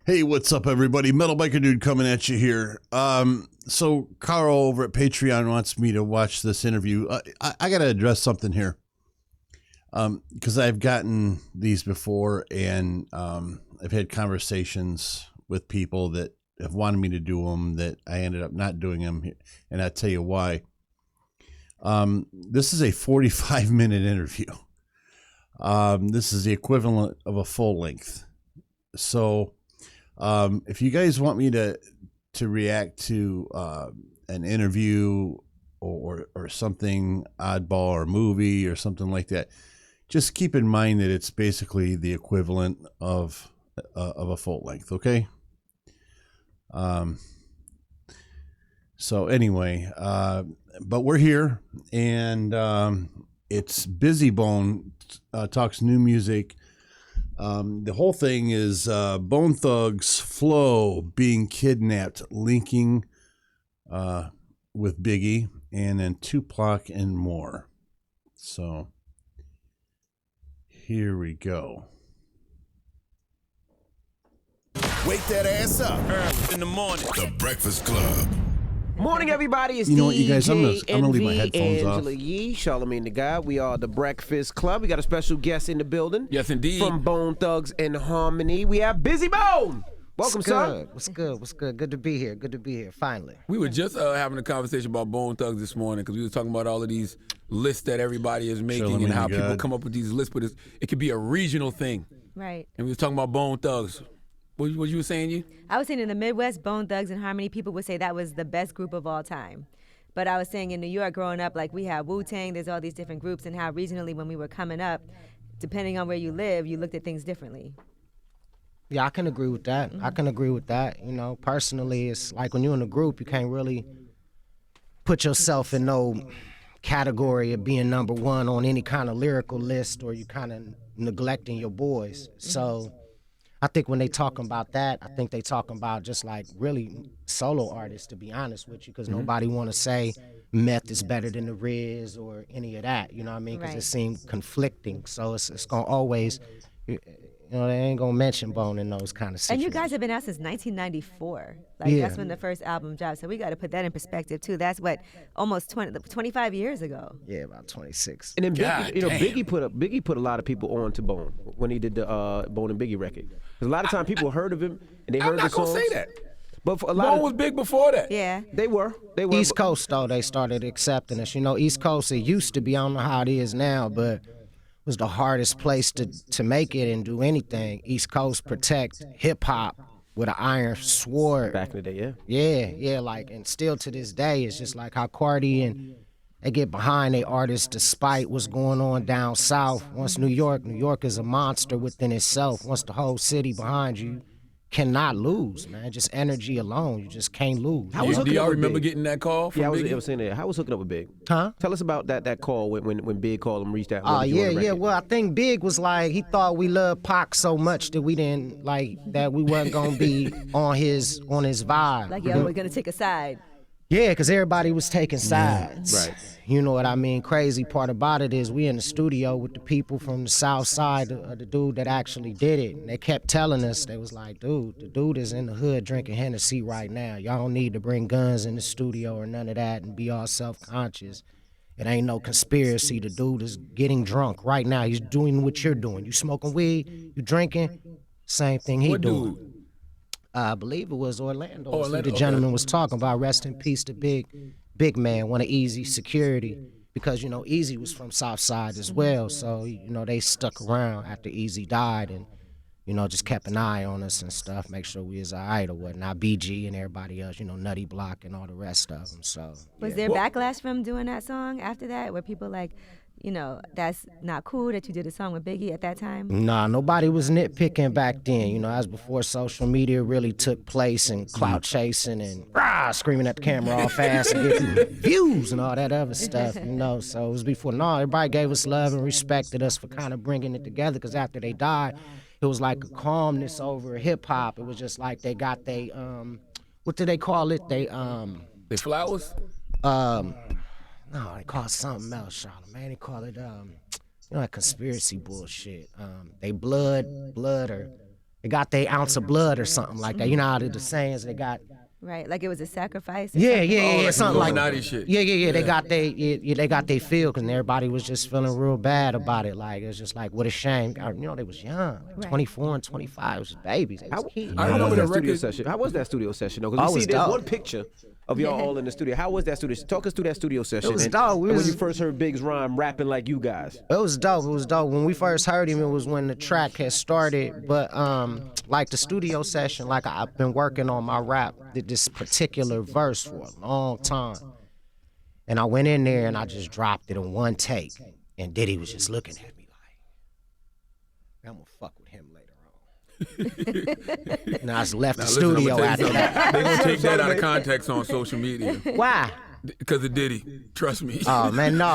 Hey, what's up, everybody? Metal Biker Dude coming at you here. So Carl over at Patreon wants me to watch this interview. I got to address something here because I've gotten these before, and I've had conversations with people that have wanted me to do them that I ended up not doing them, and I'll tell you why. This is a 45-minute interview. This is the equivalent of a full length. So if you guys want me to react to an interview or something oddball or movie or something like that, just keep in mind that it's basically the equivalent of a full length. Okay. So anyway, but we're here, and it's Bizzy Bone talks new music. The whole thing is Bone Thugs, Flow being kidnapped, linking with Biggie, and then Tupac and more. So here we go. Wake that ass up in the morning. The Breakfast Club. Morning, everybody. It's You know what, you guys? I'm gonna leave my DJ headphones off. Angela Yee, Charlemagne the God. We are the Breakfast Club. We got a special guest in the building. Yes, indeed. From Bone Thugs and Harmony, we have Bizzy Bone. Welcome, son. What's good? What's good? Good to be here. Good to be here. Finally. We were just having a conversation about Bone Thugs this morning because we were talking about all of these lists that everybody is making and how people come up with these lists, but it could be a regional thing. Right. And we were talking about Bone Thugs. What you were saying, you? I was saying in the Midwest, Bone Thugs and Harmony, people would say that was the best group of all time. But I was saying in New York, growing up, like we had Wu-Tang, there's all these different groups, and how regionally when we were coming up, depending on where you live, you looked at things differently. Yeah, I can agree with that. I can agree with that. You know, personally, it's like when you're in a group, you can't really put yourself in no category of being number one on any kind of lyrical list, or you kind of neglecting your boys. So I think when they talking about that, I think they talking about just like really solo artists, to be honest with you, because nobody want to say Meth is better than the Riz or any of that, you know what I mean? Because it seemed conflicting. So it's going to always, you know, they ain't going to mention Bone in those kind of situations. And you guys have been out since 1994. Like, that's when the first album dropped. So we got to put that in perspective, too. That's what, almost 25 years ago. Yeah, about 26. And then God Biggie put a lot of people on to Bone when he did the Bone and Biggie record. Because a lot of time people heard of him and they heard the songs. I'm not going to say that. But for a lot Bone was big before that. Yeah. They were. East Coast, though, they started accepting us. You know, East Coast, it used to be, I don't know how it is now, but was the hardest place to make it and do anything. East Coast protect hip-hop with an iron sword. Back in the day, yeah. Yeah, like, and still to this day, it's just like how Cardi and they get behind their artists despite what's going on down south. Once New York is a monster within itself. Once the whole city behind you, cannot lose, man. Just energy alone, you just can't lose. Do y'all remember getting that call from Biggie? I was saying that. How was hooking up with Big? Huh? Tell us about that call when Big called him, reached out. Oh, yeah. Well, I think Big was like, he thought we loved Pac so much that we didn't, like, that we wasn't going to be on his vibe. Like, yo, we're going to take a side. Yeah, because everybody was taking sides. Right. You know what I mean? Crazy part about it is we in the studio with the people from the south side of the dude that actually did it. And they kept telling us, they was like, dude, the dude is in the hood drinking Hennessy right now. Y'all don't need to bring guns in the studio or none of that and be all self-conscious. It ain't no conspiracy. The dude is getting drunk right now. He's doing what you're doing. You smoking weed, you drinking, same thing he doing. Dude? I believe it was Orlando. Orlando, The gentleman was talking about. Rest in peace to Big Man, one of Eazy's security, because, you know, Eazy was from South Side as well. So, you know, they stuck around after Eazy died and, you know, just kept an eye on us and stuff, make sure we was all right or whatnot. BG and everybody else, you know, Nutty Block and all the rest of them. So, Was there backlash from doing that song after that, where people like, you know, that's not cool that you did a song with Biggie at that time? Nah, nobody was nitpicking back then. You know, as before social media really took place and clout chasing and screaming at the camera all fast and getting views and all that other stuff, you know. So it was before. No, everybody gave us love and respected us for kind of bringing it together, because after they died, it was like a calmness over hip-hop. It was just like they got what do they call it? They flowers? No, they call it something else, Charlamagne. They call it, you know, like conspiracy bullshit. They blood or they got their ounce of blood or something like that. You know how the sayings they got. Right, like it was a sacrifice. Or Yeah, something? yeah, like something like Illuminati that. shit. Yeah. They got they feel because everybody was just feeling real bad about it. Like it's just like what a shame. You know they was young, like 24 and 25, was just babies. They was kids. How remember was the that studio record- session? How was that studio session though? Oh, Because it we was see there's dope. one picture of y'all all in the studio. How was that studio? Talk us through that studio session. was and, dope. We and when was- you first heard Big's rhyme rapping like you guys. It was dope. It was dope. When we first heard him, it was when the track had started. But like the studio session, like I've been working on my rap, this particular verse for a long time. And I went in there and I just dropped it in one take. And Diddy was just looking at me like, I'm gonna fuck with him later on. And I just left the Listen, I'ma studio tell you after something. that. They gonna take that out of context on social media Why? because of Diddy. Trust me. Oh man, no.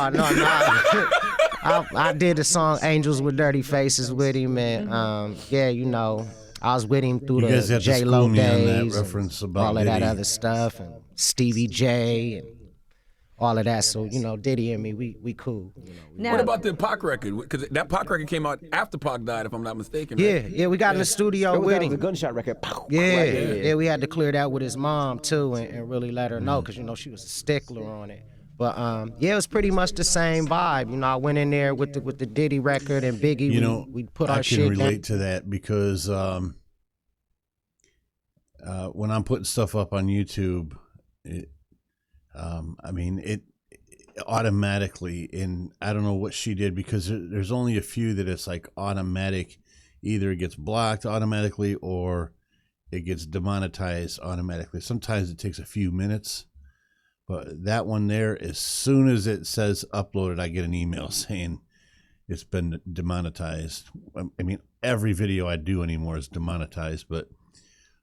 I did the song "Angels with Dirty Faces" with him, and yeah, you know, I was with him through You guys the have to J school Lo me on that days, reference and about all of that Diddy. other stuff, and Stevie J, and all of that. So you know, Diddy and me, we cool. You know, Now, What about the Pac record? Because that Pac record came out after Pac died, if I'm not mistaken. Right? yeah, we got in the studio That with was a him. gunshot record. Pow, Yeah, right? yeah, we had to clear that with his mom too, and really let her know, cause you know she was a stickler on it. But yeah, it was pretty much the same vibe. You know, I went in there with the Diddy record and Biggie. You know, we put our I shit can down. relate to that because when I'm putting stuff up on YouTube, I mean, it automatically, and I don't know what she did because there's only a few that it's like automatic. Either it gets blocked automatically or it gets demonetized automatically. Sometimes it takes a few minutes. But that one there, as soon as it says uploaded, I get an email saying it's been demonetized. I mean, every video I do anymore is demonetized, but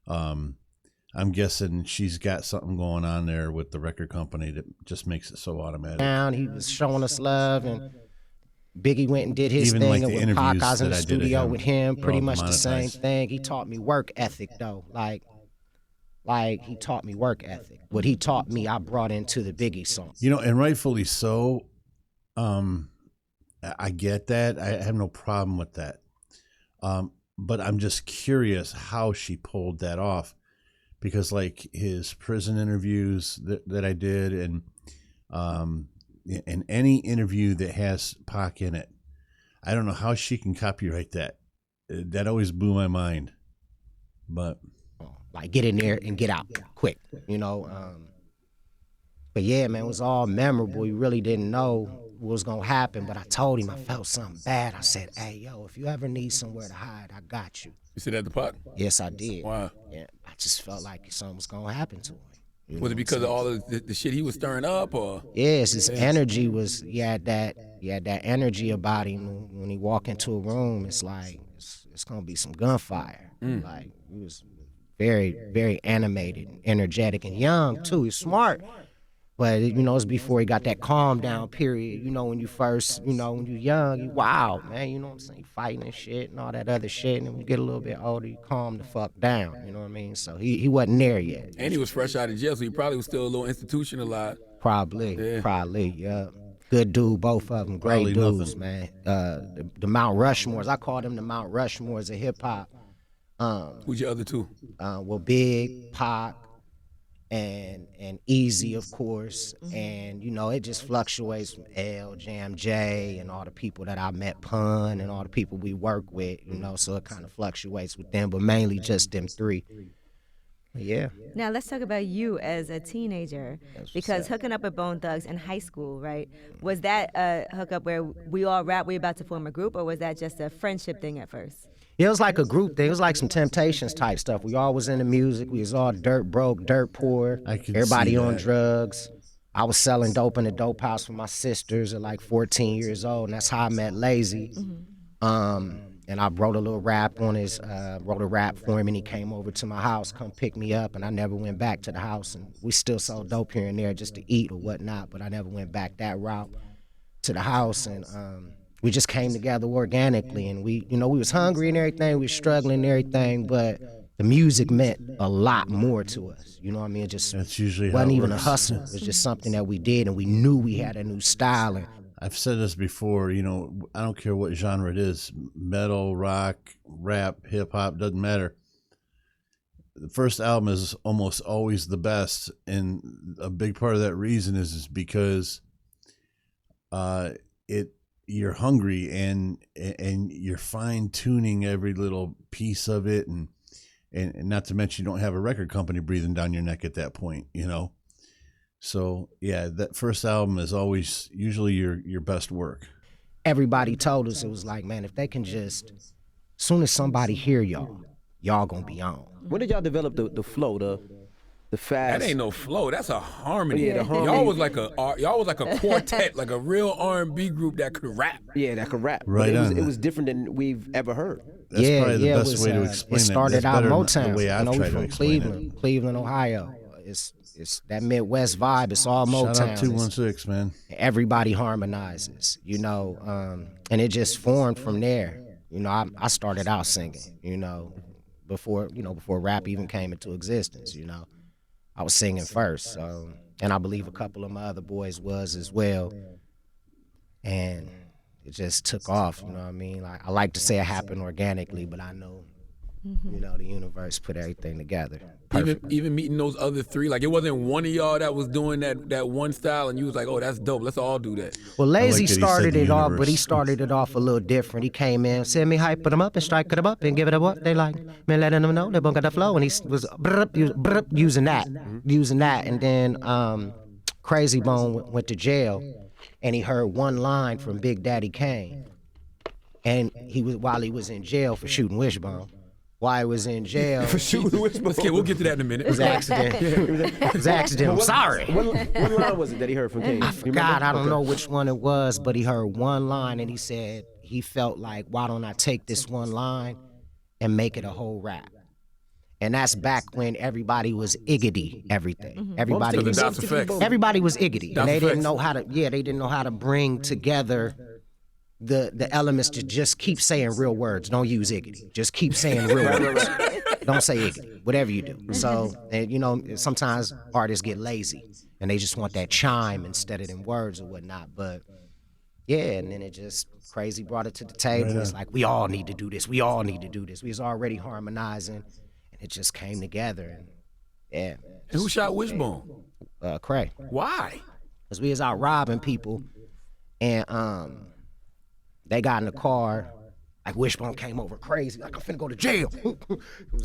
I'm guessing she's got something going on there with the record company that just makes it so automatic. Down, he was showing us love, and Biggie went and did his Even thing, like and the with Pac, interviews I was in that the I did of studio him, with him, they're pretty all much the same demonetized. thing. He taught me work ethic though, like he taught me work ethic. What he taught me, I brought into the Biggie song. You know, and rightfully so. I get that. I have no problem with that. But I'm just curious how she pulled that off, because like his prison interviews that I did, and any interview that has Pac in it, I don't know how she can copyright that. That always blew my mind. But Like get in there and get out quick, you know. But yeah, man, it was all memorable. You really didn't know what was gonna happen, but I told him I felt something bad. I said, "Hey, yo, if you ever need somewhere to hide, I got you." You said that the Pac? Yes, I did. Wow. Yeah, I just felt like something was gonna happen to him. You Was know it because of all of the shit he was stirring up, or? Yes, his energy was. He had that energy about him. When he walked into a room, it's like it's gonna be some gunfire. Like he was very, very animated, and energetic, and young too. He's smart, but you know it's before he got that calm down period. You know when you first, you know when you're young, you wild man. You know what I'm saying? Fighting and shit and all that other shit. And then when you get a little bit older, you calm the fuck down. You know what I mean? So he wasn't there yet. And he was fresh out of jail, so he probably was still a little institutionalized. Probably, yeah. Good dude, both of them. Probably Great dudes, nothing. man. The Mount Rushmores. I call them the Mount Rushmores of hip hop. Who's your other two? Well, Big, Pac, and Easy, of course. And you know, it just fluctuates from L, Jam J, and all the people that I met, Pun, and all the people we work with. You know, so it kind of fluctuates with them, but mainly just them three. But yeah. Now let's talk about you as a teenager, because hooking up with Bone Thugs in high school, right? Was that a hookup where we all rap, we about to form a group, or was that just a friendship thing at first? Yeah, it was like a group thing. It was like some Temptations type stuff. We all was into music. We was all dirt broke, dirt poor. I can Everybody see on that. drugs. I was selling dope in the dope house for my sisters at like 14 years old, and that's how I met Lazy. And I wrote a little rap on his, wrote a rap for him, and he came over to my house, come pick me up, and I never went back to the house. And we still sold dope here and there just to eat or whatnot, but I never went back that route to the house. And we just came together organically, and we, you know, we was hungry and everything, we was struggling and everything, but the music meant a lot more to us. You know what I mean? It just that's usually how wasn't it even a works. hustle. It was just something that we did, and we knew we had a new style. And I've said this before, you know, I don't care what genre it is, metal, rock, rap, hip hop, doesn't matter. The first album is almost always the best, and a big part of that reason is because you're hungry and you're fine tuning every little piece of it, and not to mention you don't have a record company breathing down your neck at that point, you know. So yeah, that first album is always usually your best work. Everybody told us, it was like, man, if they can just, soon as somebody hear y'all gonna be on. When did y'all develop the flow, the fast? That ain't no flow. That's a harmony. Yeah, the harmony. Y'all was like a quartet, like a real R&B group that could rap. Yeah, that could rap. Right but on. it was different than we've ever heard. That's probably the best it was, way to explain it started That's out better than Motown. the way I've we tried to from explain Cleveland, Cleveland, Ohio. It's that Midwest vibe. It's all Motown. Shout out 216, man. Everybody harmonizes, you know, and it just formed from there. You know, I started out singing, you know, before rap even came into existence. You know, I was singing first, so, and I believe a couple of my other boys was as well, and it just took off. You know what I mean? Like, I like to say it happened organically, but I know, you know, the universe put everything together. Even meeting those other three, like it wasn't one of y'all that was doing that one style, and you was like, "Oh, that's dope. Let's all do that." Well, Lazy like that he started said the it off, universe. but he started it off a little different. He came in, said me hype them up and strike them up and give it a what they like. Man, letting them know they got the flow, and he was using that, and then Crazy Bone went to jail, and he heard one line from Big Daddy Kane, and while he was in jail for shooting Wishbone. While he was in jail, For shooting Wishbone. We'll get to that in a minute. it was an accident. It was an accident. I'm sorry. What line was it that he heard from King? I forgot. I don't know which one it was, but he heard one line and he said he felt like, why don't I take this one line and make it a whole rap? And that's back when everybody was iggity everything. Everybody So the was Dots Effects. everybody was iggity, Dots and they didn't Effects. know how to. Yeah, they didn't know how to bring together the elements to just keep saying real words. Don't use iggity. Just keep saying real words. Don't say iggity. Whatever you do. So, and you know, sometimes artists get lazy and they just want that chime instead of them words or whatnot. But yeah, and then it just Crazy brought it to the table. It's like, we all need to do this. We all need to do this. We was already harmonizing, and it just came together. And yeah, And who shot Wishbone? Cray. Why? Because we was out robbing people, and they got in the car. Like, Wishbone came over crazy, like, I'm finna go to jail.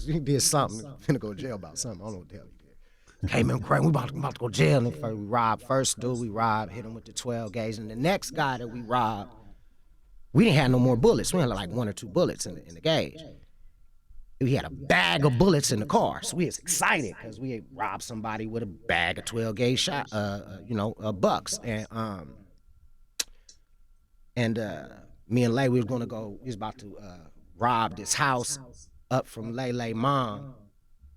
He did something, finna go to jail about something. I don't know what the hell he did. Came in crazy, we about to go to jail. And first we robbed, first dude we robbed, hit him with the 12 gauge. And the next guy that we robbed, we didn't have no more bullets. We had like 1 or 2 bullets in the gauge. We had a bag of bullets in the car, so we was excited because we had robbed somebody with a bag of 12 gauge shot, bucks. And me and Lay, we was about to rob this house up from Lay mom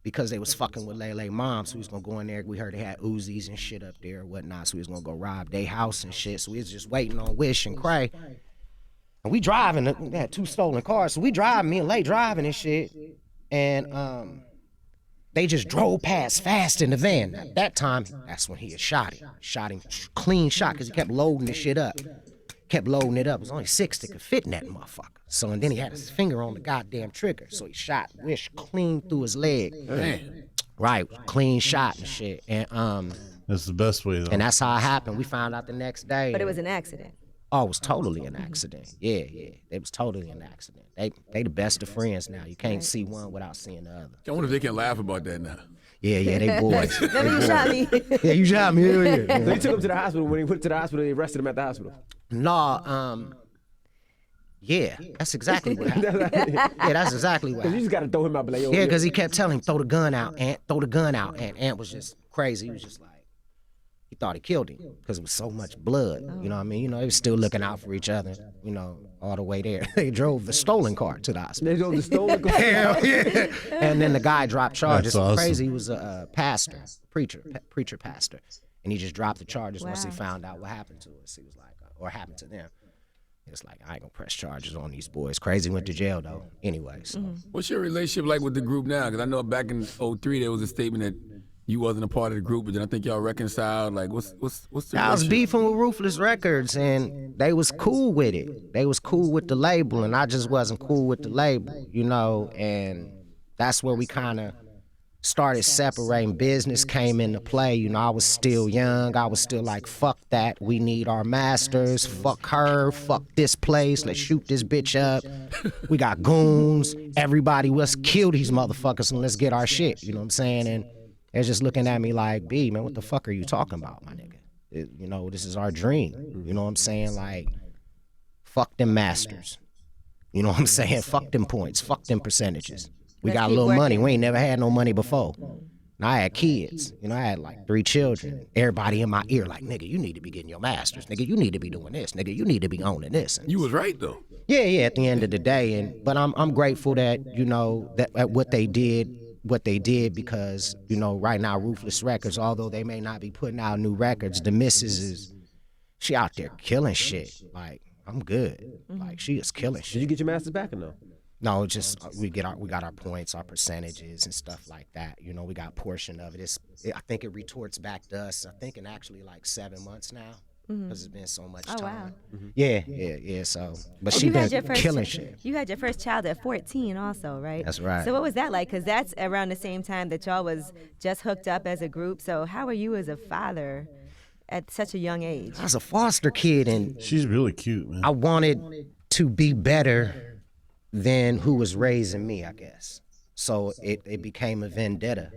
because they was fucking with Lay mom. So we was gonna go in there. We heard they had Uzis and shit up there and whatnot. So we was gonna go rob their house and shit. So we was just waiting on Wish and Cray. And we driving, they had 2 stolen cars. So we driving, me and Lay driving and shit. And they just drove past fast in the van. At that time, that's when he had shot him. Shot him, clean shot, because he kept loading the shit up. Kept loading it up. It was only 6 that could fit in that motherfucker. So, and then he had his finger on the goddamn trigger. So he shot Wish clean through his leg. Man. Right, clean shot and shit. And That's the best way, though. and that's how it happened. We found out the next day. But it was an accident. Oh, it was totally an accident. Yeah. It was totally an accident. They the best of friends now. You can't see one without seeing the other. I wonder if they can laugh about that now. Yeah, they boys. Remember you shot me? Yeah, you shot me. Yeah. So you took him to the hospital. When he went to the hospital, they arrested him at the hospital. No, yeah, that's exactly what happened. Yeah, that's exactly what You happened. just got to throw him out, be like, yo, Yeah, because he kept telling him, throw the gun out, Ant, throw the gun out. And Ant was just crazy. He was just like, he thought he killed him because it was so much blood. You know what I mean? You know, they was still looking out for each other, you know, all the way there. They drove the stolen car to the hospital. They drove the stolen car. Hell yeah. And then the guy dropped charges. That's awesome. Crazy, he was a pastor, preacher pastor. And he just dropped the charges once he Wow. found out what happened to us. He was like, or happened to them. It's like, I ain't gonna press charges on these boys. Crazy went to jail though. Anyway, so. What's your relationship like with the group now? Because I know back in '03 there was a statement that you wasn't a part of the group, but then I think y'all reconciled. Like, what's the I was relationship? beefing with Ruthless Records, and they was cool with it. They was cool with the label, and I just wasn't cool with the label, you know. And that's where we kind of started separating. Business came into play. You know, I was still young. I was still like, fuck that. We need our masters. Fuck her. Fuck this place. Let's shoot this bitch up. We got goons. Everybody, let's kill these motherfuckers and let's get our shit. You know what I'm saying? And they're just looking at me like, B, man, what the fuck are you talking about, my nigga? You know, this is our dream. You know what I'm saying? Like, fuck them masters. You know what I'm saying? Fuck them points. Fuck them percentages. We Let's got a keep little money. working. We ain't never had no money before. And I had kids. You know, I had like 3 children. Everybody in my ear like, nigga, you need to be getting your masters. Nigga, you need to be doing this. Nigga, you need to be owning this. And You was right though. yeah, at the end of the day. But I'm grateful that, you know, that at what they did because, you know, right now Ruthless Records, although they may not be putting out new records, the missus she out there killing shit. Like, I'm good. Like, she is killing Did shit. you get your masters back or no? No, just we got our points, our percentages, and stuff like that. You know, we got a portion of it. I think it retorts back to us. I think in actually like 7 months now, because it's been so much Oh, time. wow. Yeah. So, but And she you had been your first killing shit. You had your first child at 14 also, right? That's right. So what was that like? Because that's around the same time that y'all was just hooked up as a group. So how were you as a father at such a young age? I was a foster kid, and She's really cute, man. I wanted to be better than who was raising me, I guess. So it became a vendetta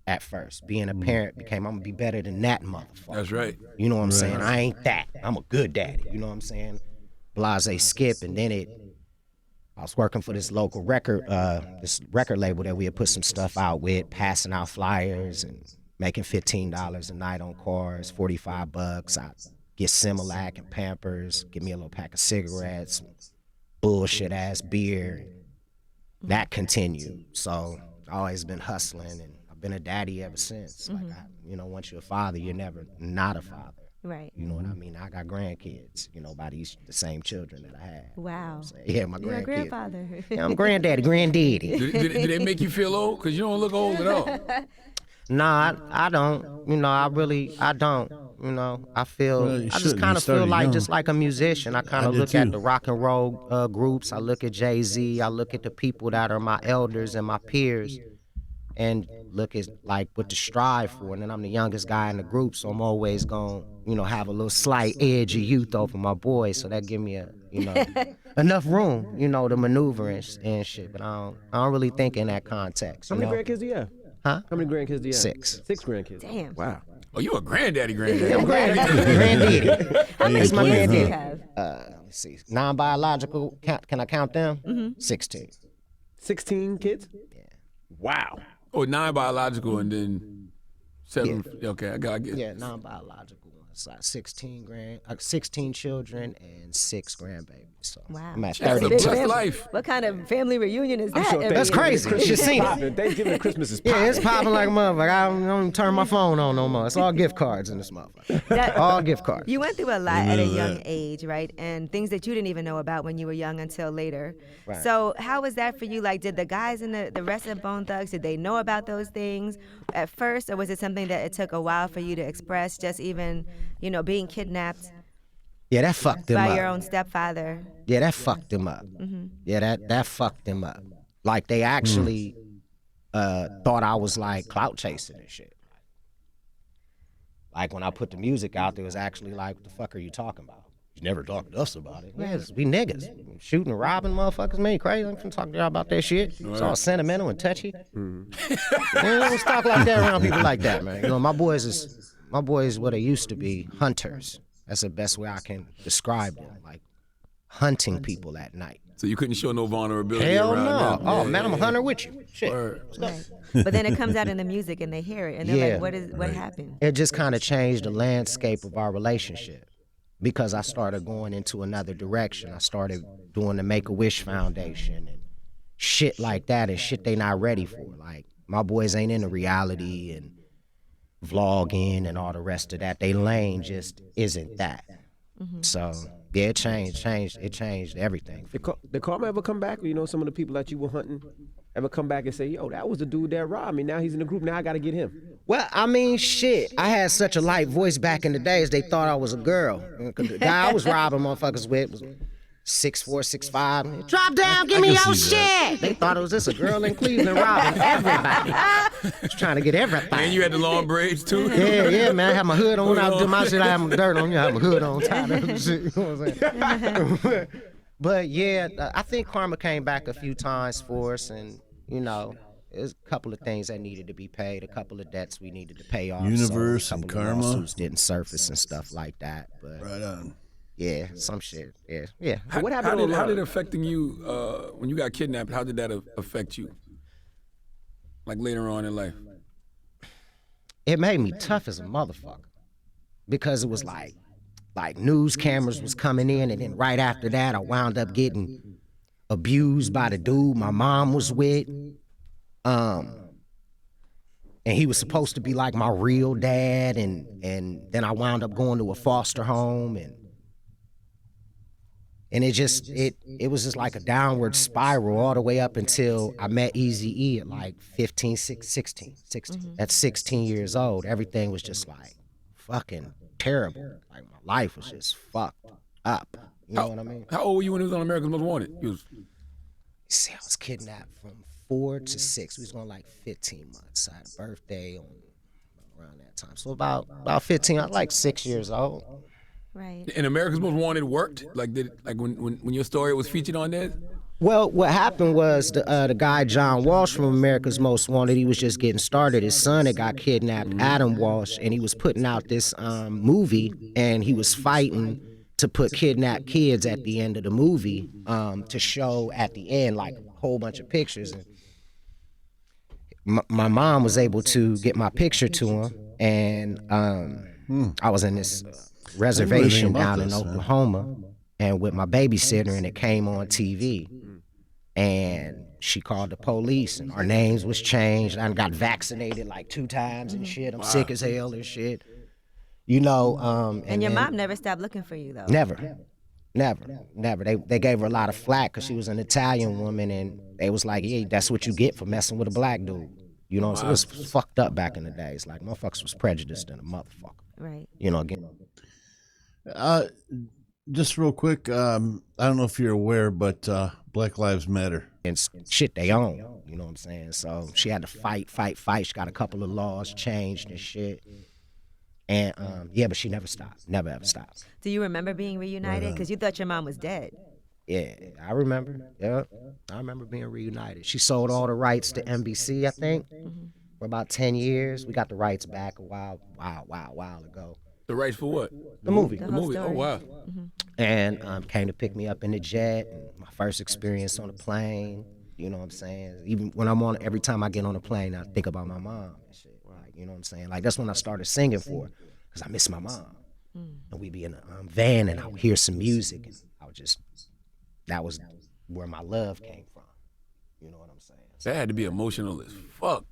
at first. Being a parent became, I'm gonna be better than that motherfucker. That's right. You know what I'm saying? I ain't that. I'm a good daddy. You know what I'm saying? Blase skip, and then I was working for this local record label that we had put some stuff out with, passing out flyers and making $15 a night on cars, $45. I get Similac and Pampers, give me a little pack of cigarettes, bullshit ass beer. That continued. So I always been hustling, and I've been a daddy ever since. Like, you know, once you're a father, you're never not a father. Right. You know what I mean? I got grandkids, you know, by the same children that I had. Wow. Yeah, my You're a grandkids. grandfather. Yeah, I'm granddaddy. Did they make you feel old? Because you don't look old at all. Nah, I don't. You know, I don't. You know, I feel, Well, you I just shouldn't. kind You of feel started like young. just like a musician. I kind I of did look at too. the rock and roll groups. I look at Jay-Z. I look at the people that are my elders and my peers, and look at like what to strive for. And then I'm the youngest guy in the group, so I'm always gonna, you know, have a little slight edge of youth over my boys. So that give me a, you know, enough room, you know, to maneuver and shit. But I don't really think in that context. How You many know? grandkids do you have? Huh? How many grandkids do you have? 6. 6 grandkids. Damn. Wow. Oh, you a granddaddy. Granddaddy. How many That's my kids do you granddaddy. have? Let's see. Non-biological, can I count them? 16. 16 kids? Yeah. Wow. Oh, 9 biological and then 7. Okay, I get it. Yeah, non-biological ones. Like 16 children and 6 grandbabies. So Wow. I'm at That's a 32. blessed life. What kind of family reunion is that? every That's year? crazy. You should see it. Thanksgiving and Christmas is popping. Yeah, it's popping like a motherfucker. I don't even turn my phone on no more. It's all gift cards in this motherfucker. All gift cards. You went through a lot at a Remember young that. age, right? And things that you didn't even know about when you were young until later. Right. So how was that for you? Like, did the guys in the rest of Bone Thugs, did they know about those things at first? Or was it something that it took a while for you to express, just even, you know, being kidnapped Yeah, that fucked them by up. your own stepfather? Yeah, that fucked them up. Yeah, that fucked them up. Like, they actually thought I was like clout chasing and shit. Like, when I put the music out, there was actually like, what the fuck are you talking about? You never talked to us about it. Yes, we niggas. Shooting and robbing motherfuckers, man, you crazy? I'm finna talk to y'all about that shit. It's all sentimental and touchy. Man, don't talk like that around people like that, man. You know, my boys what they used to be, hunters. That's the best way I can describe them. Like, hunting people at night. So you couldn't show no vulnerability Hell around no. them. Oh, Yeah, man, I'm a yeah, hunter with you. Shit. Word. Right. But then it comes out in the music and they hear it and they're like, what happened? It just kind of changed the landscape of our relationship because I started going into another direction. I started doing the Make-A-Wish Foundation and shit like that and shit they not ready for. Like, my boys ain't into reality and vlogging and all the rest of that. They lane just isn't that. So, yeah, it changed everything. Did karma ever come back? You know, some of the people that you were hunting? ever come back and say, yo, that was the dude that robbed me. Now he's in the group. Now I got to get him. Well, I mean, shit. I had such a light voice back in the days, they thought I was a girl. The guy I was robbing motherfuckers with was 6'4", 6'5". Drop down, give me your shit. They thought it was just a girl in Cleveland robbing everybody. Just trying to get everything. And you had the long braids too? Yeah, man. I had my hood on. I was doing my shit. I had my dirt on. I had my hood on. Tied up and shit. You know what I'm saying? But yeah, I think karma came back a few times for us, and you know, there's a couple of things that needed to be paid, a couple of debts we needed to pay off. Universe so a and couple of karma lawsuits didn't surface and stuff like that. But right on. Yeah, some shit. Yeah. What happened? How did it affecting you when you got kidnapped? How did that affect you? Like later on in life? It made me tough as a motherfucker because it was like news cameras was coming in, and then right after that, I wound up getting abused by the dude my mom was with. And he was supposed to be like my real dad, and then I wound up going to a foster home, and it was just like a downward spiral all the way up until I met Eazy-E at like 16. At 16 years old, everything was just like fucking terrible. Like my life was just fucked up. You know what I mean? How old were you when it was on America's Most Wanted? See, I was kidnapped from 4 to 6. We was going like 15 months. I had a birthday around that time. So about 15, I was like 6 years old. Right. And America's Most Wanted worked? Like when your story was featured on there? Well, what happened was the guy John Walsh from America's Most Wanted, he was just getting started. His son had got kidnapped, Adam Walsh, and he was putting out this movie, and he was fighting to put kidnapped kids at the end of the movie to show at the end like a whole bunch of pictures. And my mom was able to get my picture to him, and I was in this reservation down in Oklahoma, and with my babysitter, and it came on TV, and she called the police, and our names was changed. I got vaccinated like 2 times and shit. I'm sick as hell and shit. You know, and your mom never stopped looking for you though. Never. They gave her a lot of flack because she was an Italian woman, and they was like, "Yeah, that's what you get for messing with a black dude." You know, so it was fucked up back in the days. Like motherfuckers was prejudiced than a motherfucker. Right. You know, again. Just real quick, I don't know if you're aware, but Black Lives Matter. And shit they own. You know what I'm saying? So she had to fight. She got a couple of laws changed and shit. And yeah, but she never stopped. Never ever stopped. Do you remember being reunited? Because you thought your mom was dead. Yeah, I remember. Yeah, I remember being reunited. She sold all the rights to NBC, I think, for about 10 years. We got the rights back a while ago. The rights for what? The movie. The The whole movie. story. Oh wow. And came to pick me up in the jet. And my first experience on a plane. You know what I'm saying? Even when every time I get on a plane, I think about my mom and shit. Like, you know what I'm saying? Like that's when I started singing for her, because I miss my mom. And we'd be in a van, and I would hear some music, and I would just. That was where my love came from. You know what I'm saying? That had to be emotional as fuck.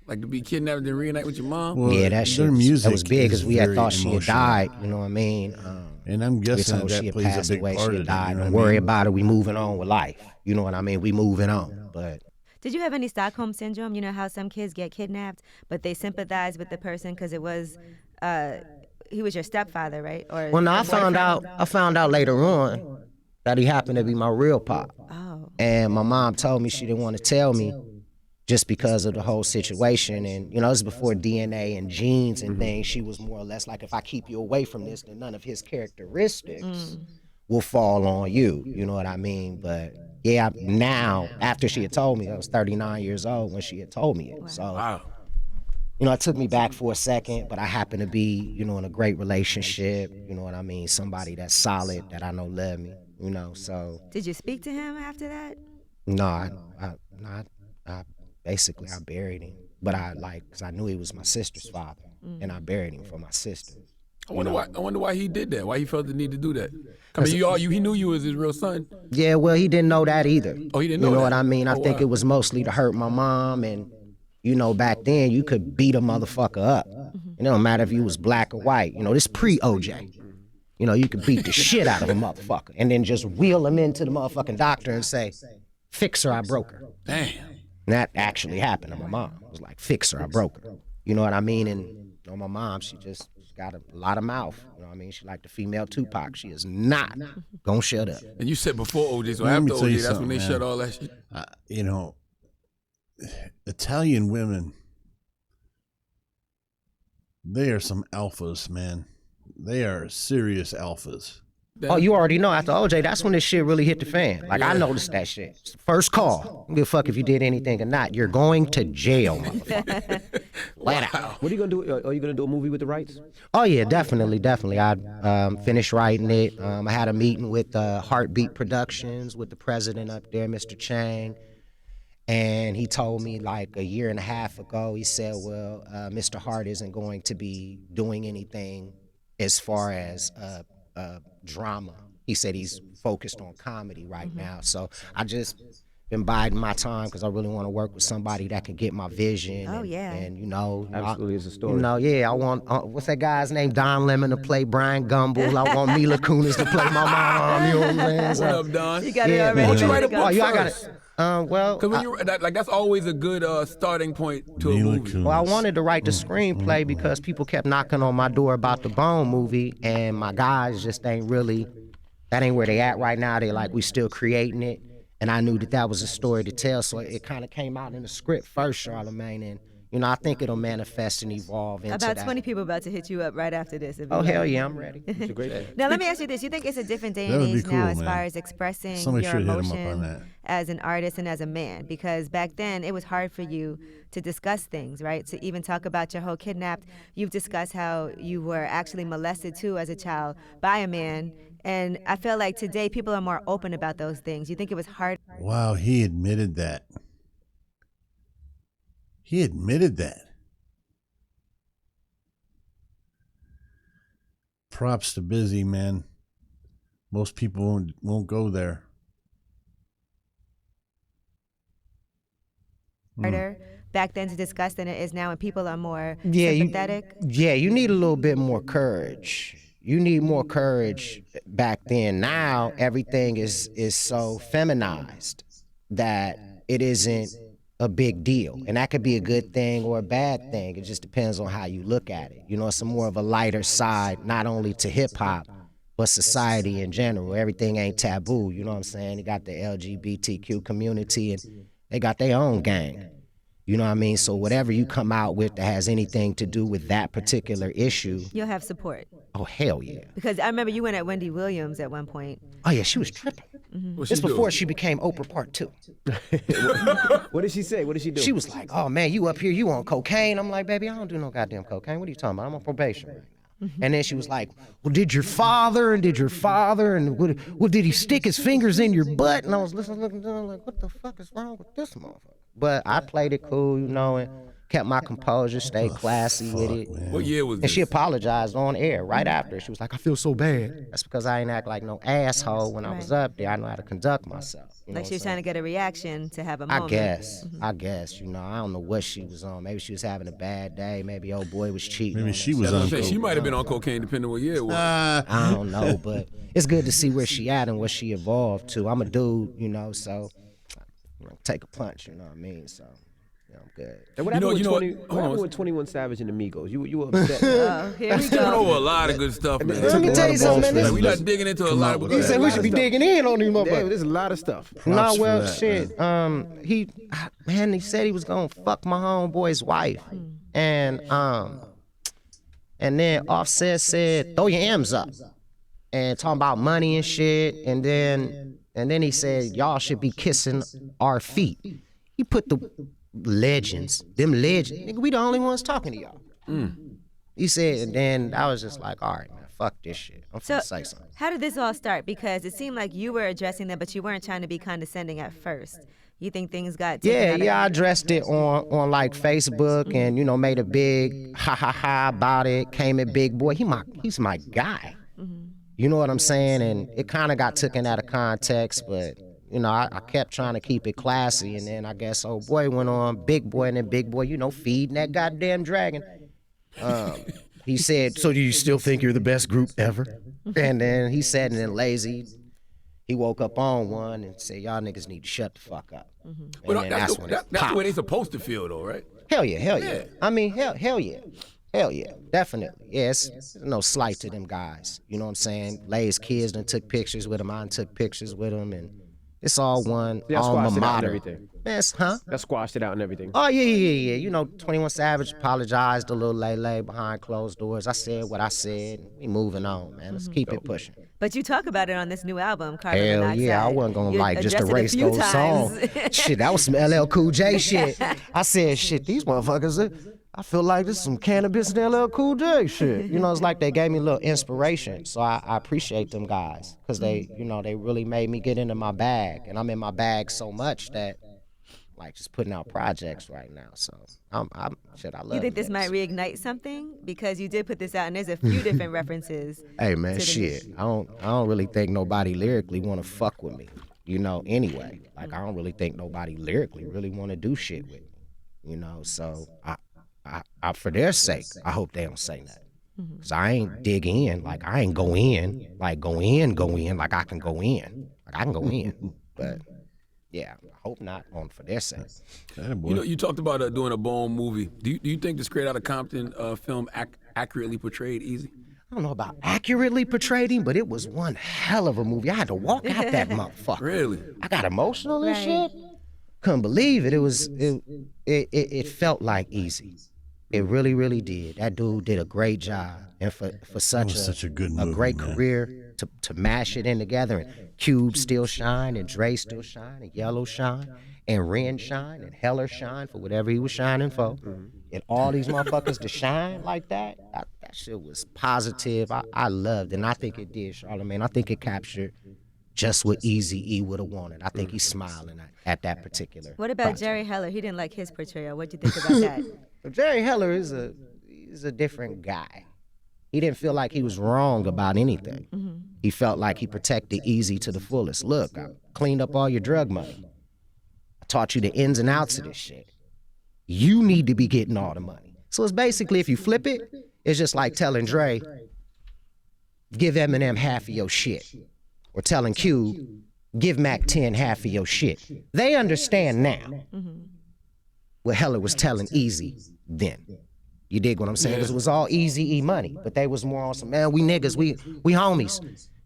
Like to be kidnapped and reunite with your mom. Well, Yeah, that their shit music that was big, because we had very thought she had emotional. died. You know what I mean? And I'm We guessing told she that had plays passed a big away. part She of had it. died. You know Don't what I worry mean? about it. We moving on with life. You know what I mean? We moving on. But Did you have any Stockholm syndrome? You know how some kids get kidnapped, but they sympathize with the person because it was, he was your stepfather, right? Or well, no, I your found boyfriend? out later on that he happened to be my real pop. Oh. And my mom told me she didn't want to tell me just because of the whole situation. And, you know, this is before DNA and genes and things. She was more or less like, if I keep you away from this, then none of his characteristics will fall on you. You know what I mean? But yeah, now, after she had told me, I was 39 years old when she had told me it. So, Wow. you know, it took me back for a second, but I happen to be, you know, in a great relationship. You know what I mean? Somebody that's solid, that I know love me, you know, so. Did you speak to him after that? No, I basically I buried him, but cause I knew he was my sister's father, and I buried him for my sister. I wonder why he did that. Why he felt the need to do that. I mean, he knew you was his real son. Yeah, well, he didn't know that either. Oh, he didn't know You know that? what I mean? I Oh, think wow. it was mostly to hurt my mom, and you know, back then you could beat a motherfucker up. It don't matter if you was black or white. You know, this pre-OJ. You know, you could beat the shit out of a motherfucker and then just wheel him into the motherfucking doctor and say, "Fix her, I broke her." Damn. And that actually happened to my mom. It was like, fix her, I broke her. You know what I mean? And you know, my mom, she got a lot of mouth. You know what I mean? She like the female Tupac. She is not gonna shut up. And you said before OJ, so Let me after tell you OJ, that's when they something, shut man. all that shit. You know, Italian women, they are some alphas, man. They are serious alphas. Oh, you already know after OJ, that's when this shit really hit the fan. Like, I noticed that shit. It's the first call. I don't give a fuck if you did anything or not. You're going to jail, motherfucker. Flat out. What are you gonna do? Are you gonna do a movie with the rights? Oh, yeah, definitely. I finished writing it. I had a meeting with Heartbeat Productions with the president up there, Mr. Chang. And he told me like a year and a half ago, he said, well, Mr. Hart isn't going to be doing anything as far as drama. He said he's focused on comedy right now. So I just been biding my time because I really want to work with somebody that can get my vision. Oh, yeah. And you know, Absolutely, it's a story. You know, yeah, I want what's that guy's name? Don Lemon to play Brian Gumble. I want Mila Kunis to play my mom. You know what I'm saying? What So, up, Don? You got it yeah, already. man. Why don't you write a Go. book Oh, yeah, I got first? it. Well, Because when you like that's always a good starting point to a Mila movie. Kunis. Well, I wanted to write the screenplay because people kept knocking on my door about the Bone movie, and my guys just ain't really, that ain't where they at right now. They like, we still creating it, and I knew that was a story to tell, so it kind of came out in the script first, Charlamagne, and you know, I think it'll manifest and evolve into About that. 20 people about to hit you up right after this. Oh, hell yeah, I'm ready. It's a great thing. Now let me ask you this: you think it's a different day That and would be age now cool, as man. far as expressing Somebody your should hit 'em up on emotion that. as an artist and as a man? Because back then it was hard for you to discuss things, right? To even talk about your whole kidnapped. You've discussed how you were actually molested too as a child by a man. And I feel like today people are more open about those things. You think it was hard? Wow, he admitted that. He admitted that. Props to Bizzy, man. Most people won't go there. Harder back then to discuss than it is now, and people are more Yeah, sympathetic. you need a little bit more courage. You need more courage back then. Now everything is so feminized that it isn't a big deal, and that could be a good thing or a bad thing. It just depends on how you look at it. You know, it's a more of a lighter side, not only to hip hop, but society in general. Everything ain't taboo. You know what I'm saying? They got the LGBTQ community, and they got their own gang. You know what I mean? So whatever you come out with that has anything to do with that particular issue, You'll have support. oh hell yeah. Because I remember you went at Wendy Williams at one point. Oh yeah, she was tripping. What It's she before do? she became Oprah Part 2. What did she say? What did she do? She was like, oh man, you up here, you on cocaine? I'm like, baby, I don't do no goddamn cocaine. What are you talking about? I'm on probation right now. And then she was like, well, did your father, and well, did he stick his fingers in your butt? And I was looking at her like, what the fuck is wrong with this motherfucker? But I played it cool, you know, and kept my composure, stayed classy with it. What year was And this? she apologized on air right after. She was like, I feel so bad. That's because I ain't act like no asshole when I was up there. I know how to conduct myself. You know Like she what was I'm trying to get a reaction to have a moment. I guess, you know, I don't know what she was on. Maybe she was having a bad day. Maybe old boy was cheating. Maybe on she her. was That's what I'm on saying. She coke. might have been on cocaine, depending on what year it was. I don't know, but it's good to see where she at and what she evolved to. I'm a dude, you know, so take a punch, you know what I mean? So, yeah, I'm good. And what You know- happened you know with what- 20, hold on. happened with 21 Savage and Amigos? You were upset. Oh, here we We went over go. a lot of good stuff, man. Let me tell you something, man. Like, we not digging into a lot of with good that. He said we should be digging in on these Yeah, motherfuckers. there's a lot of stuff. No, Props for well, that, shit. He said he was gonna fuck my homeboy's wife, and then Offset said, "Throw your M's up," and talking about money and shit, and then he said, "Y'all should be kissing our feet." He put the legends, nigga, we the only ones talking to y'all. He said, and then I was just like, all right, man, fuck this shit. I'm So, finna say something. how did this all start? Because it seemed like you were addressing them, but you weren't trying to be condescending at first. You think things got taken out of I addressed it on like Facebook and you know made a big ha ha ha about it. Came at Big Boy. He's my guy. You know what I'm saying? And it kind of got taken out of context, but you know I kept trying to keep it classy. And then I guess old boy went on Big Boy, and then Big Boy, you know, feeding that goddamn dragon. He said, "So do you still think you're the best group ever?" And then he said, and then Lazy, He woke up on one and said, y'all niggas need to shut the fuck up. Mm-hmm. But And that's when the way they supposed to feel, though, right? Hell yeah. I mean, hell yeah. Hell yeah, definitely. Yes, no slight to them guys. You know what I'm saying? Lay's kids done took pictures with him. I done took pictures with him, and it's all one alma mater. Yes, huh? That squashed it out and everything. Oh yeah. You know, 21 Savage apologized to Lil Lay behind closed doors. I said what I said. We moving on, man. Let's keep it pushing. But you talk about it on this new album, Carter. Hell yeah, I wasn't gonna like just erase those songs. Shit, that was some LL Cool J shit. I said, shit, these motherfuckers. I feel like this is some cannabis and LL Cool J shit. You know, it's like they gave me a little inspiration. So I appreciate them guys because they, you know, they really made me get into my bag. And I'm in my bag so much that, like, just putting out projects right now. So I love You think this might reignite something? Because you did put this out and there's a few different references. Hey, man, shit. I don't really think nobody lyrically want to fuck with me, you know, anyway. Like, I don't really think nobody lyrically really want to do shit with me, you know. So I, for their sake, I hope they don't say nothing. Cause I ain't dig in, like I ain't go in, like go in, like I can go in, like I can go in. But yeah, I hope not for their sake. You know, you talked about doing a Bone movie. Do you think the Straight Outta Compton film accurately portrayed Easy? I don't know about accurately portrayed him, but it was one hell of a movie. I had to walk out that motherfucker. Really? I got emotional and shit. Couldn't believe it. It felt like Easy. It really, really did. That dude did a great job, and for such a good movie, a great man. career to mash it in together. And Cube still shine, and Dre still shine, and Yellow shine, and Ren shine, and Heller shine for whatever he was shining for. And all these motherfuckers to shine like that, that shit was positive. I loved it, and I think it did, Charlamagne. I think it captured just what Eazy-E would have wanted. I think he's smiling at that particular What about project. Jerry Heller? He didn't like his portrayal. What'd you think about that? Jerry Heller is a different guy. He didn't feel like he was wrong about anything. He felt like he protected Eazy to the fullest. Look, I cleaned up all your drug money. I taught you the ins and outs of this shit. You need to be getting all the money. So it's basically, if you flip it, it's just like telling Dre, give Eminem half of your shit. Or telling Q, give Mac 10 half of your shit. They understand now what Heller was telling Eazy then. You dig what I'm saying? Because it was all Eazy-E money. But they was more on some, man, we niggas, we homies.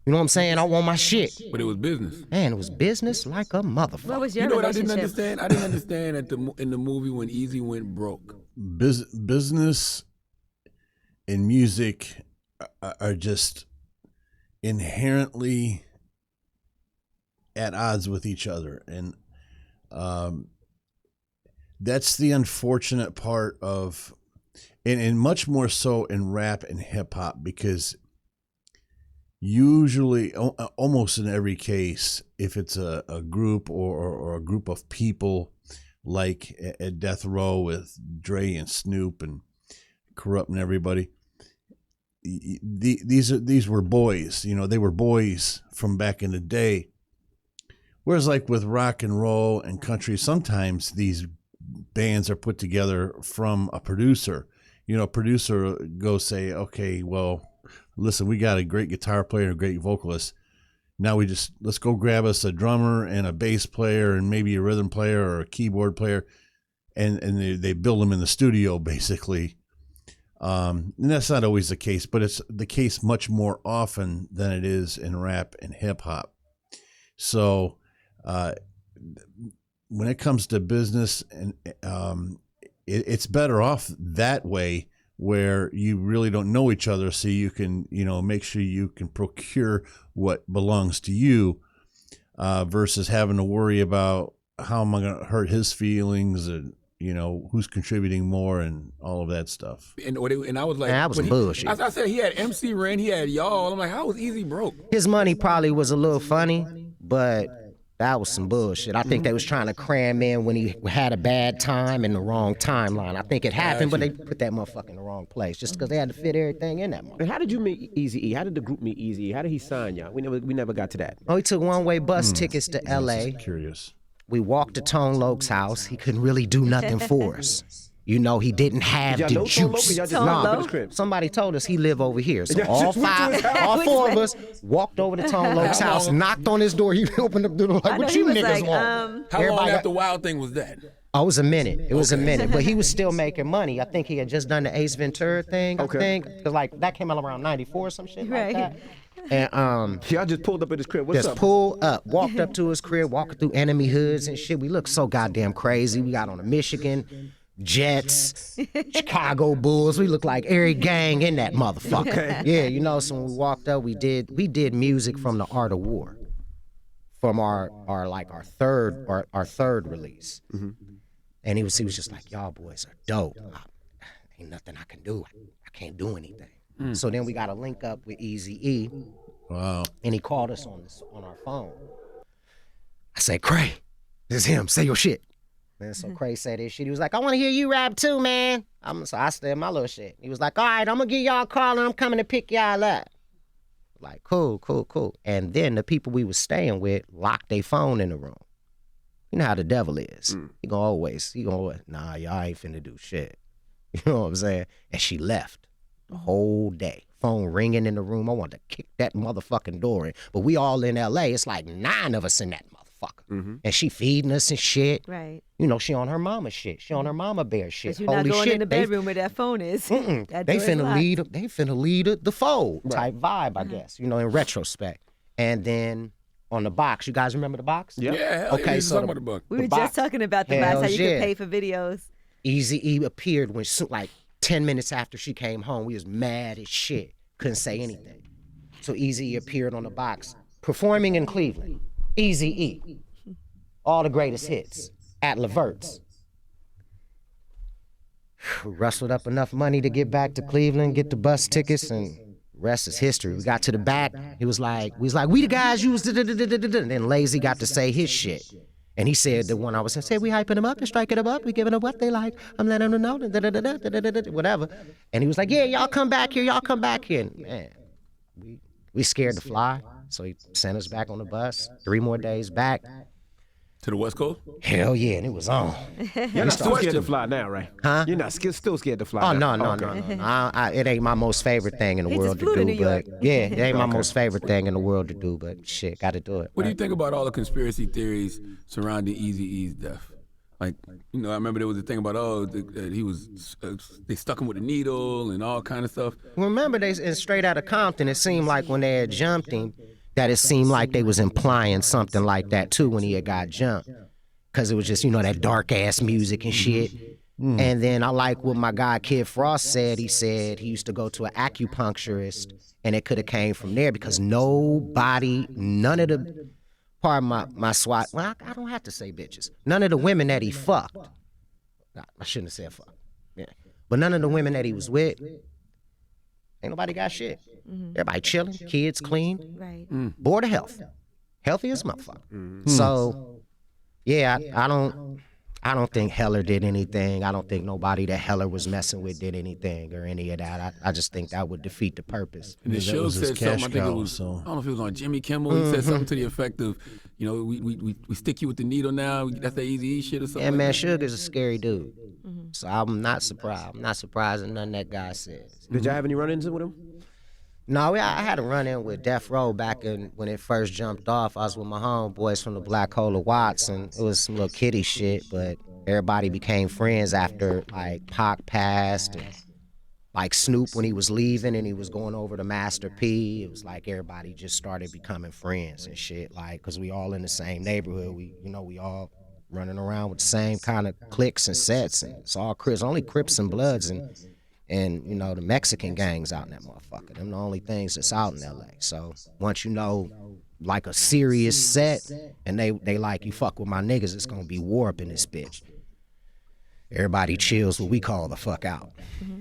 You know what I'm saying? I want my shit. But it was business. Man, it was business like a motherfucker. What was your You know what I didn't relationship? understand? I didn't understand in the movie when Eazy went broke. Business and music are just inherently at odds with each other, and that's the unfortunate part of, and much more so in rap and hip hop, because usually, almost in every case, if it's a group or a group of people, like at Death Row with Dre and Snoop and Corrupt and everybody, these were boys. You know, they were boys from back in the day. Whereas like with rock and roll and country, sometimes these bands are put together from a producer. You know, a producer goes say, okay, well, listen, we got a great guitar player and a great vocalist. Now let's go grab us a drummer and a bass player and maybe a rhythm player or a keyboard player. And they build them in the studio, basically. And that's not always the case, but it's the case much more often than it is in rap and hip hop. So, when it comes to business, and it's better off that way, where you really don't know each other, so you can, you know, make sure you can procure what belongs to you, versus having to worry about how am I going to hurt his feelings, and, you know, who's contributing more and all of that stuff. And I was like, Man, that was bullshit. As I said, he had MC Ren, he had y'all. I'm like, how was Eazy broke? His money probably was a little funny, but that was some bullshit. I think they was trying to cram in when he had a bad time in the wrong timeline. I think it happened, but they put that motherfucker in the wrong place just because they had to fit everything in that motherfucker. And how did you meet Eazy-E? How did the group meet Eazy-E? How did he sign y'all? We never got to that. Oh, he took one-way bus tickets to L.A. Curious. We walked to Tone Loke's house. He couldn't really do nothing for us. You know, he didn't have Y'all the know Tone Loc, or juice. y'all just Tone knocked up Loc? his crib? Somebody told us he lived over here. So Y'all all just went to his house? all four of us walked over to Tone Loc's How house, long- knocked on his door. He opened up the door I like, know what he you was niggas like, want? How long Everybody after got- Wild Thing was that? Oh, it was a minute. It was a minute. But he was still making money. I think he had just done the Ace Ventura thing, Okay. I think. Because, like, that came out around 94 or some shit Right. like that. And Y'all just pulled up at his crib. What's just up? pulled up, walked up to his crib, walking through enemy hoods and shit. We looked so goddamn crazy. We got on the Michigan Jets, Chicago Bulls. We looked like every gang in that motherfucker. Okay. Yeah, you know, so when we walked up, we did music from the Art of War, from our third release. And he was just like, y'all boys are dope. Ain't nothing I can do. I can't do anything. So then we got a link up with Eazy-E. Wow. And he called us on our phone. I said, Cray, this is him. Say your shit. And so Cray said his shit. He was like, I want to hear you rap too, man. So I said my little shit. He was like, all right, I'm going to give y'all a call and I'm coming to pick y'all up. Like, cool. And then the people we was staying with locked their phone in the room. You know how the devil is. He gonna always, nah, y'all ain't finna do shit. You know what I'm saying? And she left the whole day. Phone ringing in the room. I wanted to kick that motherfucking door in. But we all in L.A. It's like 9 of us in that motherfucker. And she feeding us and shit. Right. You know, she on her mama shit. She on her mama bear shit. But you're not Holy going shit, in the bedroom where that phone is. That they door is finna locked. lead the fold type vibe, I guess, you know, in retrospect. And then on the box, you guys remember the box? Yeah. Yeah, hell Okay, yeah, so talking about the book. We were box. just talking about the box, how Hells you yeah. could pay for videos. Eazy-E appeared when like 10 minutes after she came home. We was mad as shit. Couldn't say anything. So Eazy-E appeared on the box, performing in Cleveland. Eazy-E. All the greatest hits at Levert's. Rustled up enough money to get back to Cleveland, get the bus tickets, and rest is history. We got to the back. We was like, we the guys you was da-da-da-da-da-da. And then Lazy got to say his shit. And he said the one I was saying, say we hyping them up and striking them up. We giving them what they like. I'm letting them know, da-da-da-da-da-da-da-da, whatever. And he was like, yeah, y'all come back here. And man, we scared to fly. So he sent us back on the bus. 3 more days back. To the West Coast? Hell yeah, and it was on. You're not still scared to Question. fly now, right? Huh? You're not still scared to fly Oh, now? no. Okay. It ain't my most favorite thing in the He just world to flew to do, New but York. yeah, it ain't my most favorite thing in the world to do, but shit, got to do it. What do you think about all the conspiracy theories surrounding Eazy-E's death? Like, you know, I remember there was a thing about, that he was, they stuck him with a needle and all kind of stuff. Remember, and straight out of Compton, it seemed like when they had jumped him, that it seemed like they was implying something like that too when he had got jumped. Because it was just, you know, that dark ass music and shit. And then I like what my guy Kid Frost said. He said he used to go to an acupuncturist and it could have came from there because none of the, pardon my SWAT, well, I don't have to say bitches. None of the women that he fucked, I shouldn't have said fuck, yeah. But none of the women that he was with, ain't nobody got shit. Everybody chilling, kids clean, Right. board of health, healthy as motherfucker. So, yeah, I don't think Heller did anything. I don't think nobody that Heller was messing with did anything or any of that. I just think that would defeat the purpose. And the that show was his said something, cash I think it cow, was, so. I don't know if it was on Jimmy Kimmel. He said something to the effect of, you know, we stick you with the needle now. That's that Eazy-E shit or something. Yeah, like man, that. Sugar's a scary dude. So I'm not surprised. I'm not surprised at nothing that guy says. Did y'all have any run-ins with him? No, I had a run-in with Death Row back when it first jumped off. I was with my homeboys from the Black Hole of Watts, and it was some little kiddie shit, but everybody became friends after, like, Pac passed, and, like, Snoop when he was leaving and he was going over to Master P. It was like everybody just started becoming friends and shit, like, because we all in the same neighborhood. We all running around with the same kind of cliques and sets, and it's all Crips, only Crips and Bloods, and you know, the Mexican gangs out in that motherfucker. Them the only things that's out in LA. So once you know, like, a serious set, and they like, you fuck with my niggas, it's gonna be war up in this bitch. Everybody chills what we call the fuck out.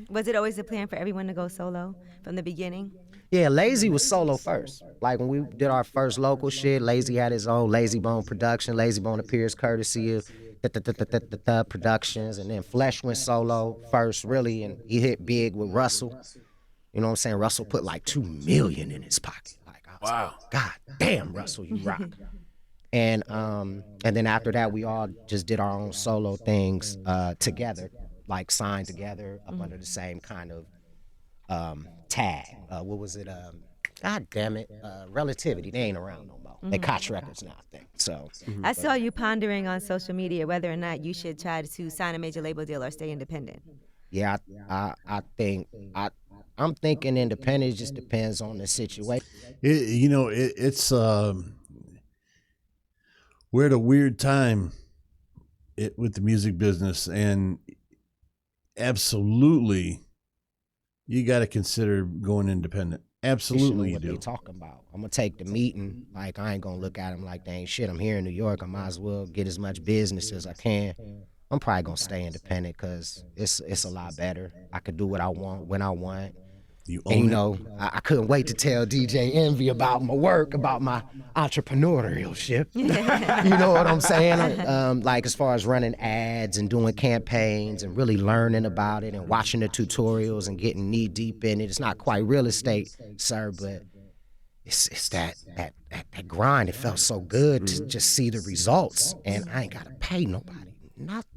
Was it always the plan for everyone to go solo from the beginning? Yeah, Lazy was solo first. Like when we did our first local shit, Lazy had his own Lazy Bone production. Lazy Bone appears courtesy of Productions, and then Flesh went solo first, really, and he hit big with Russell. You know what I'm saying? Russell put like $2 million in his pocket. Like, I was like, God damn, Russell, you rock. And then after that, we all just did our own solo things together. like signed together up under the same kind of tag. What was it? God damn it, Relativity. They ain't around no more. They Koch Records now, I think. So I saw you pondering on social media whether or not you should try to sign a major label deal or stay independent. yeah, I think I'm thinking independent. It just depends on the situation. It's we're at a weird time with the music business, and absolutely, you got to consider going independent. Absolutely, you What do. they talking about? I'm gonna take the meeting. Like I ain't gonna look at them like they ain't shit. I'm here in New York. I might as well get as much business as I can. I'm probably gonna stay independent because it's a lot better. I could do what I want when I want. You And own you it. know, I couldn't wait to tell DJ Envy about my work, about my entrepreneurial shit. You know what I'm saying? Like as far as running ads and doing campaigns and really learning about it and watching the tutorials and getting knee deep in it. It's not quite real estate, sir, but it's that grind. It felt so good to just see the results, and I ain't gotta pay nobody nothing.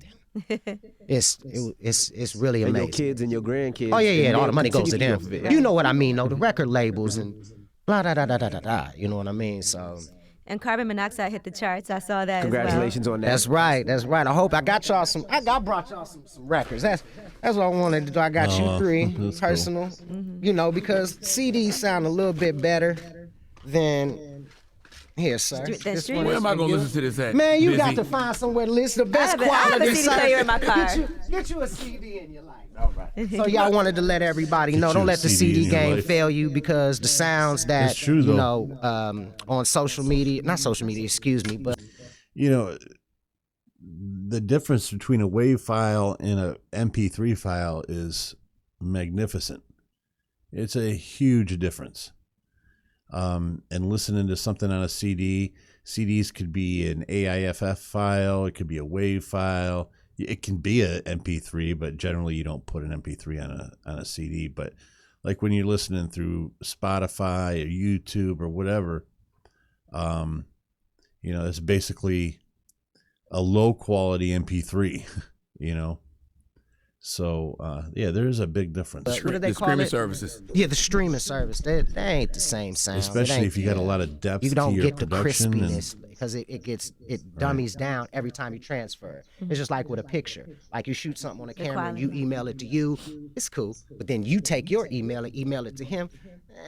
It's really And amazing. your kids and your grandkids. Oh yeah, and all they the money goes to continue them. off of it. You know what I mean, though. The record labels and blah da da da da da da. You know what I mean? So And Carbon Monoxide hit the charts. I saw that Congratulations on that. that's right. That's right. I hope I got y'all some. I brought y'all some records. That's what I wanted to do. I got you three that's cool. personal. You know, because CDs sound a little bit better than. Here, sir. This one Where is am I for gonna you. listen to this at? Man, you Busy? got to find somewhere to listen. The best I have a quality. CD sir. player in my car. Get you a CD in your life. All right. So y'all wanted to let everybody know. Don't you a let the CD in CD your game life. fail you because the sounds that That's true, you though. know on social media, not social media, excuse me, but The difference between a WAV file and a MP3 file is magnificent. It's a huge difference. And listening to something on a CD, CDs could be an AIFF file, it could be a WAV file, it can be a MP3, but generally you don't put an MP3 on a CD. But like when you're listening through Spotify or YouTube or whatever, it's basically a low quality MP3, So there is a big difference. But what do they The call streaming it? services. Yeah, the streaming service. They ain't the same sound. It Especially ain't- if you got a lot of depth You to don't your get the production and- crispiness because it dummies down every time you transfer. It's just like with a picture. Like you shoot something on a camera and you quality. email it to you, it's cool. But then you take your email and email it to him,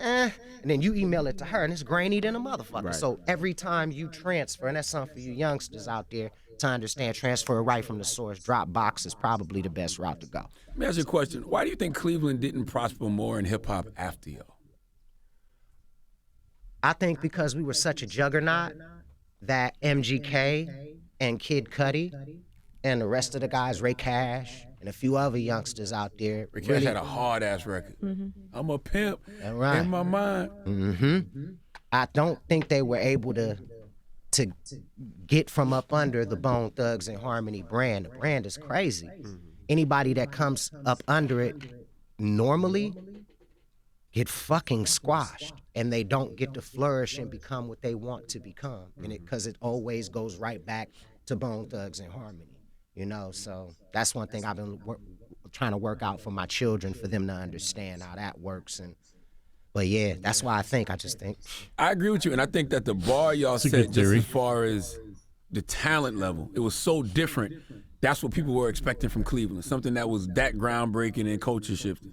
and then you email it to her, and it's grainy than a motherfucker. Right. So every time you transfer, and that's something for you youngsters out there to understand, transfer right from the source. Dropbox is probably the best route to go. Let me ask you a question. Why do you think Cleveland didn't prosper more in hip hop after y'all? I think because we were such a juggernaut that MGK and Kid Cudi and the rest of the guys, Ray Cash and a few other youngsters out there, Rick really, had a hard ass record. I'm a pimp right. in my mind. I don't think they were able to get from up under the Bone Thugs and Harmony brand. The brand is crazy. Anybody that comes up under it normally get fucking squashed, and they don't get to flourish and become what they want to become. And because it always goes right back to Bone Thugs and Harmony, So that's one thing I've been trying to work out for my children, for them to understand how that works. But yeah, that's why I just think. I agree with you, and I think that the bar y'all a set, good just theory. as far as the talent level, it was so different. That's what people were expecting from Cleveland, something that was that groundbreaking and culture shifting.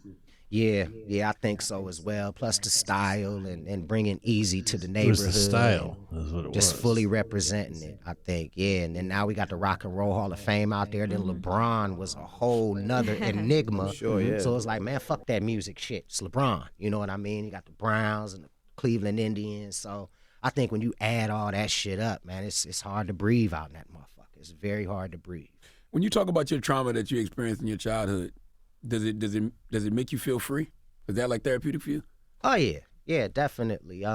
Yeah, I think so as well. Plus the style and bringing easy to the It neighborhood. was the style, is what it Just was. fully representing it, I think. Yeah, and then now we got the Rock and Roll Hall of Fame out there. Then LeBron was a whole nother enigma. Sure, yeah. So it's like, man, fuck that music shit. It's LeBron. You know what I mean? You got the Browns and the Cleveland Indians. So I think when you add all that shit up, man, it's hard to breathe out in that motherfucker. It's very hard to breathe. When you talk about your trauma that you experienced in your childhood, does it make you feel free? Is that like therapeutic for you? Oh yeah, definitely.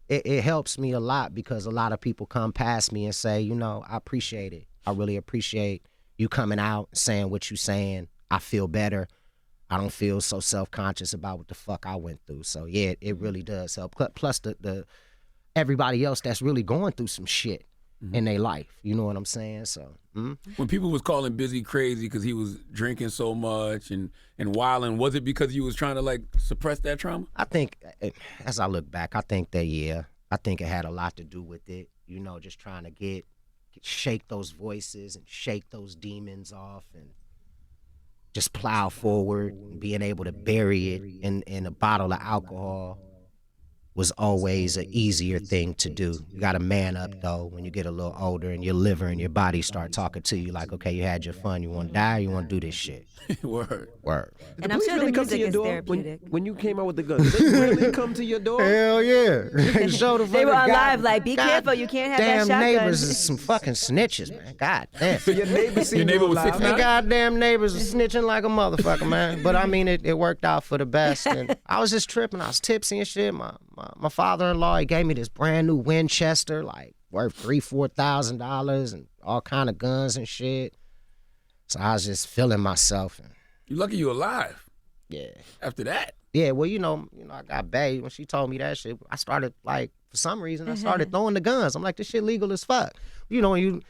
It helps me a lot because a lot of people come past me and say, I appreciate it. I really appreciate you coming out and saying what you saying. I feel better. I don't feel so self-conscious about what the fuck I went through. So yeah, it really does help. Plus the everybody else that's really going through some shit. in their life. You know what I'm saying? So. When people was calling Bizzy crazy because he was drinking so much and wilding, was it because you was trying to like suppress that trauma? I think, as I look back, I think that I think it had a lot to do with it. You know, just trying to shake those voices and shake those demons off and just plow forward. And being able to bury it in a bottle of alcohol was always an easier thing to do. You got to man up, though, when you get a little older and your liver and your body start talking to you like, okay, you had your fun. You want to die or you want to do this shit? Word. And I'm sure the music is therapeutic. When you came out with the guns, did they really come to your door? Hell yeah. They were on live like, be careful, you can't have that shotgun. Damn neighbors is some fucking snitches, man. God damn. So your neighbor seen Your neighbor you was alive? 6'9"? Goddamn neighbors are snitching like a motherfucker, man. But I mean, it worked out for the best. And I was just tripping. I was tipsy and shit. My father-in-law, he gave me this brand new Winchester, like worth $3,000-$4,000 and all kind of guns and shit. So I was just feeling myself. And You lucky you alive. yeah. After that. Yeah, well, you know, I got bae. When she told me that shit, I started, like, for some reason, I started throwing the guns. I'm like, this shit legal as fuck. You know, you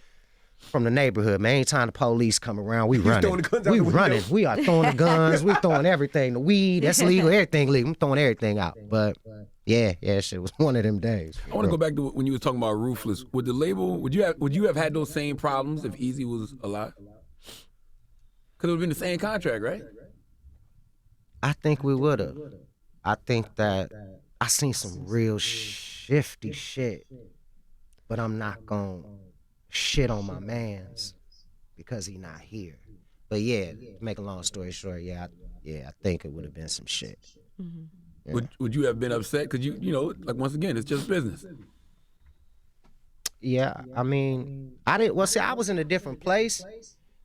from the neighborhood, man, anytime the police come around, we running. throwing the guns out We the window. running. We are throwing the guns. We throwing everything. The weed, that's legal. Everything legal. I'm throwing everything out. But, yeah, shit was one of them days. I want to go back to when you was talking about Ruthless. Would the label, would you have had those same problems if Easy was alive? Because it would have been the same contract, right? I think we would have. I think that I seen some real shifty shit, but I'm not gonna shit on my mans because he not here. But yeah, to make a long story short, I think it would have been some shit. Mm-hmm. Yeah. Would you have been upset? Because you know, like once again, it's just business. Yeah, I mean, I didn't. Well, see, I was in a different place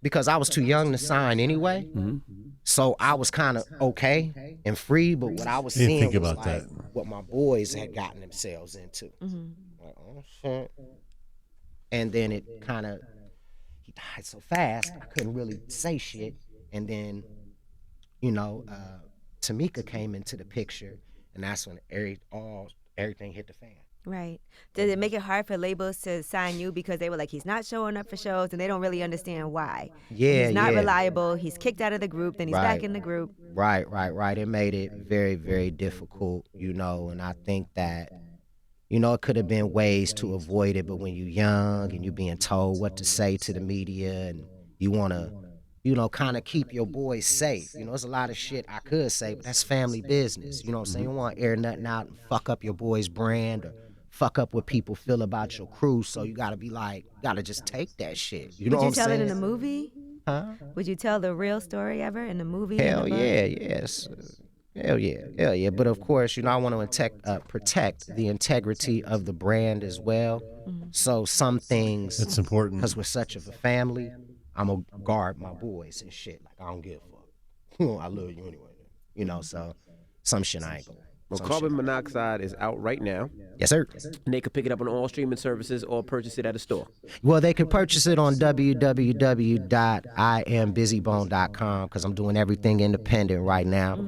because I was too young to sign anyway. Mm-hmm. So I was kind of okay and free, but what I was Didn't seeing think was about like that. what my boys had gotten themselves into. Like, oh shit. And then it kind of, he died so fast, I couldn't really say shit. And then, Tamika came into the picture, and that's when everything hit the fan. Right. Did it make it hard for labels to sign you because they were like, he's not showing up for shows and they don't really understand why? Yeah, he's not yeah. reliable. He's kicked out of the group, then he's back in the group. Right. It made it very, very difficult, and I think that, it could have been ways to avoid it, but when you're young and you're being told what to say to the media and you want to, kind of keep your boys safe. There's a lot of shit I could say, but that's family business. You know what I'm saying? You don't want to air nothing out and fuck up your boy's brand or fuck up what people feel about your crew. So you got to be like, just take that shit. You know what I'm saying? Would you tell it in a movie? Huh? Would you tell the real story ever in a movie? Hell yeah, yes. Hell yeah. But of course, I want to protect the integrity of the brand as well. Mm-hmm. So some things, It's important. because we're such of a family, I'm going to guard my boys and shit. Like, I don't give a fuck. I love you anyway. So some shit I ain't going to. Well, Carbon Monoxide is out right now. Yes, sir. And they can pick it up on all streaming services or purchase it at a store. Well, they can purchase it on www.iambuzzybone.com because I'm doing everything independent right now.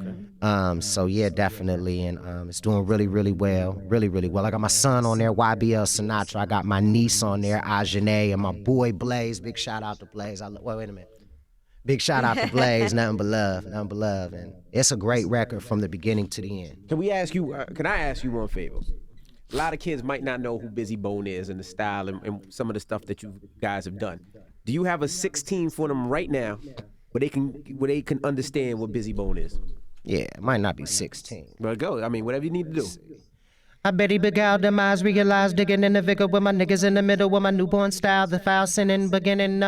So yeah, definitely, and it's doing really, really well, really, really well. I got my son on there, YBL Sinatra. I got my niece on there, Ajane, and my boy Blaze. Big shout out to Blaze. Wait a minute. Big shout out to Blaze. Nothing but love, and it's a great record from the beginning to the end. Can I ask you one favor? A lot of kids might not know who Bizzy Bone is and the style and some of the stuff that you guys have done. Do you have a 16 for them right now where they can understand what Bizzy Bone is? Yeah, it might not be 16. But go. I mean, whatever you need to do. I bet he beguiled them eyes, realized digging in the vigor with my niggas in the middle with my newborn style, the foul sinning beginning.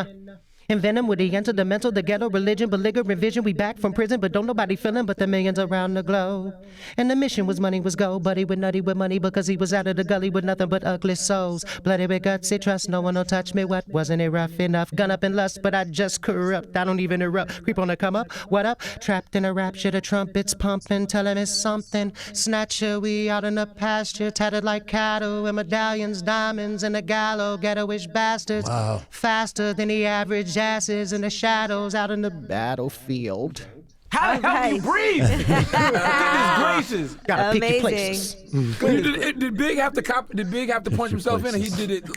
In venom with the enter the mental, the ghetto, religion, belligerent vision. We back from prison, but don't nobody feeling but the millions around the globe. And the mission was money was gold, but he was nutty with money because he was out of the gully with nothing but ugly souls. Bloody with gutsy trust, no one will touch me. What, wasn't it rough enough? Gun up in lust, but I just corrupt. I don't even erupt. Creep on the come up, what up? Trapped in a rapture, the trumpets pumping, tell him it's something. Snatcher, we out in the pasture, tattered like cattle, and medallions, diamonds, and a gallows, ghetto-ish bastards. Wow. Faster than the average asses in the shadows out in the battlefield. How the hell do you breathe? Goodness gracious. Gotta pick your Amazing. places. Did Big have to punch himself in, or he did it?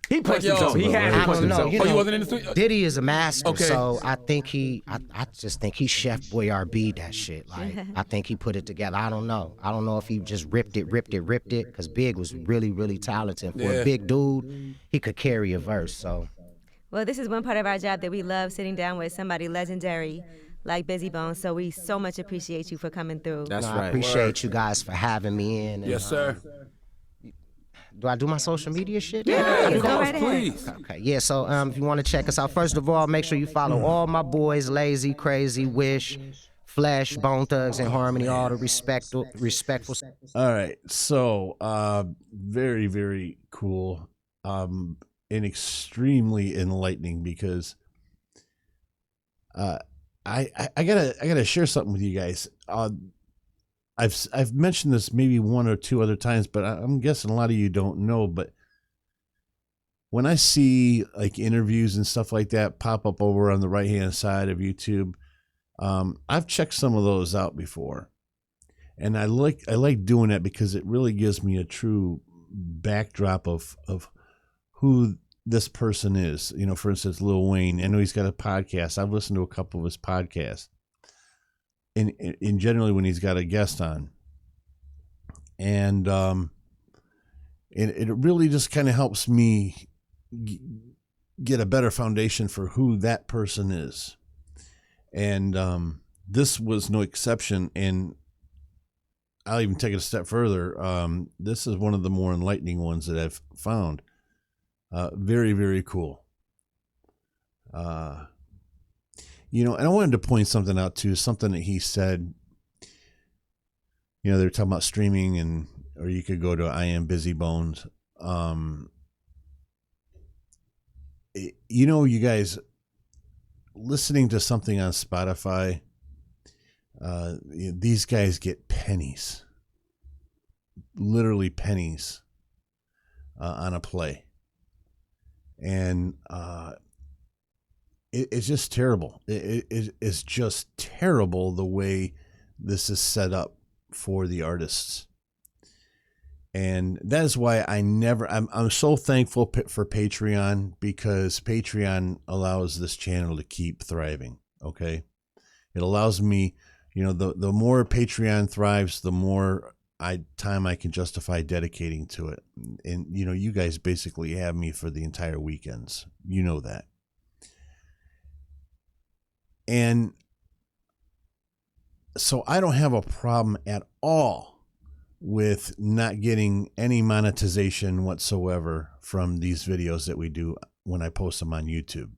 He pushed yo, himself. He had to I push don't know. himself. You Oh, know, you wasn't in the studio? Diddy is a master, Okay. so I think I just think he Chef Boyardee that shit. Like, I think he put it together. I don't know. I don't know if he just ripped it, because Big was really, really talented. For Yeah. a big dude, he could carry a verse, so. Well, this is one part of our job that we love, sitting down with somebody legendary like Bizzy Bone. So we so much appreciate you for coming through. That's No, right. I appreciate you guys for having me in. And, Yes, sir. do I do my social media shit? Yeah, Of go course, right ahead. please. Okay, yeah, so if you want to check us out, first of all, make sure you follow all my boys, Lazy, Crazy, Wish, Flesh, Bone Thugs, and Harmony, all the respectful. All right. So, very, very cool. And extremely enlightening because I gotta share something with you guys. I've mentioned this maybe one or two other times, but I'm guessing a lot of you don't know. But when I see like interviews and stuff like that pop up over on the right hand side of YouTube, I've checked some of those out before, and I like doing that because it really gives me a true backdrop of who this person is. You know, for instance, Lil Wayne. I know he's got a podcast. I've listened to a couple of his podcasts. In generally when he's got a guest on, and it really just kind of helps me get a better foundation for who that person is, and this was no exception. And I'll even take it a step further. This is one of the more enlightening ones that I've found. Very, very cool. You know, and I wanted to point something out too, something that he said. You know, they were talking about streaming, or you could go to I Am Bizzy Bones. You know, you guys listening to something on Spotify, these guys get pennies, literally pennies, on a play, and it's just terrible. It's just terrible the way this is set up for the artists. And that is why I'm so thankful for Patreon, because Patreon allows this channel to keep thriving. Okay. It allows me, you know, the more Patreon thrives, the more time I can justify dedicating to it. And, you know, you guys basically have me for the entire weekends. You know that. And so I don't have a problem at all with not getting any monetization whatsoever from these videos that we do when I post them on YouTube.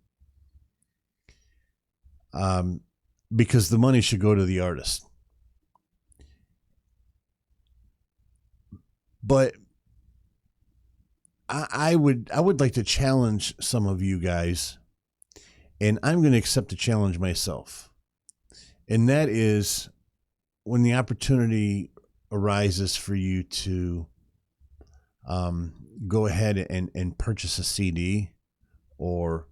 Because the money should go to the artist. But I would like to challenge some of you guys, and I'm going to accept the challenge myself. And that is when the opportunity arises for you to go ahead and purchase a CD, or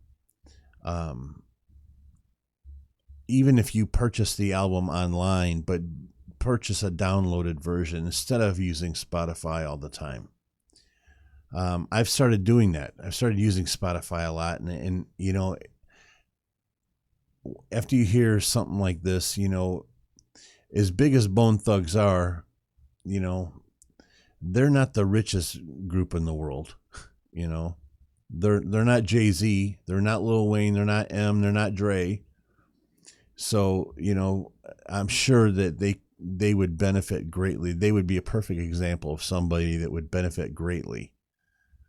even if you purchase the album online, but purchase a downloaded version instead of using Spotify all the time. I've started doing that. I've started using Spotify a lot, and you know, after you hear something like this, you know, as big as Bone Thugs are, you know, they're not the richest group in the world. You know, they're not Jay-Z, they're not Lil Wayne, they're not M, they're not Dre. So, you know, I'm sure that they would benefit greatly. They would be a perfect example of somebody that would benefit greatly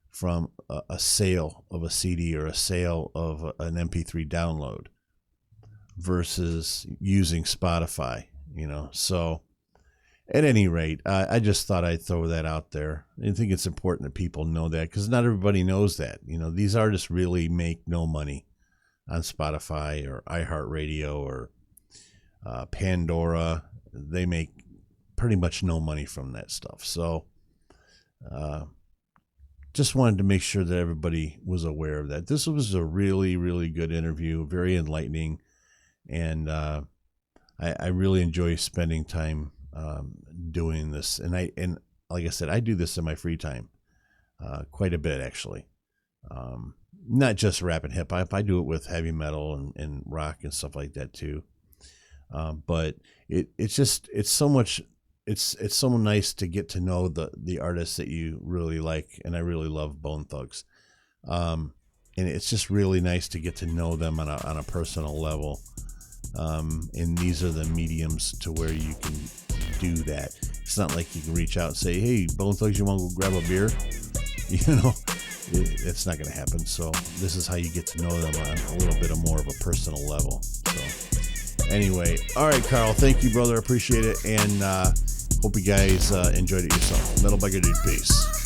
from a sale of a CD or a sale of an MP3 download versus using Spotify, you know. So at any rate, I just thought I'd throw that out there. I think it's important that people know that, because not everybody knows that. You know, these artists really make no money on Spotify or iHeartRadio or Pandora. They make pretty much no money from that stuff. So just wanted to make sure that everybody was aware of that. This was a really, really good interview, very enlightening, and I really enjoy spending time doing this. And like I said, I do this in my free time quite a bit, actually. Not just rap and hip hop. I do it with heavy metal and rock and stuff like that too. But it's so much. It's so nice to get to know the artists that you really like, and I really love Bone Thugs. And it's just really nice to get to know them on a personal level. And these are the mediums to where you can do that. It's not like you can reach out and say, "Hey, Bone Thugs, you want to go grab a beer?" You know, it's not going to happen. So this is how you get to know them on a little bit more of a personal level. So anyway, all right, Carl, thank you, brother. Appreciate it, and hope you guys enjoyed it yourself. Metal Biker Dude, peace.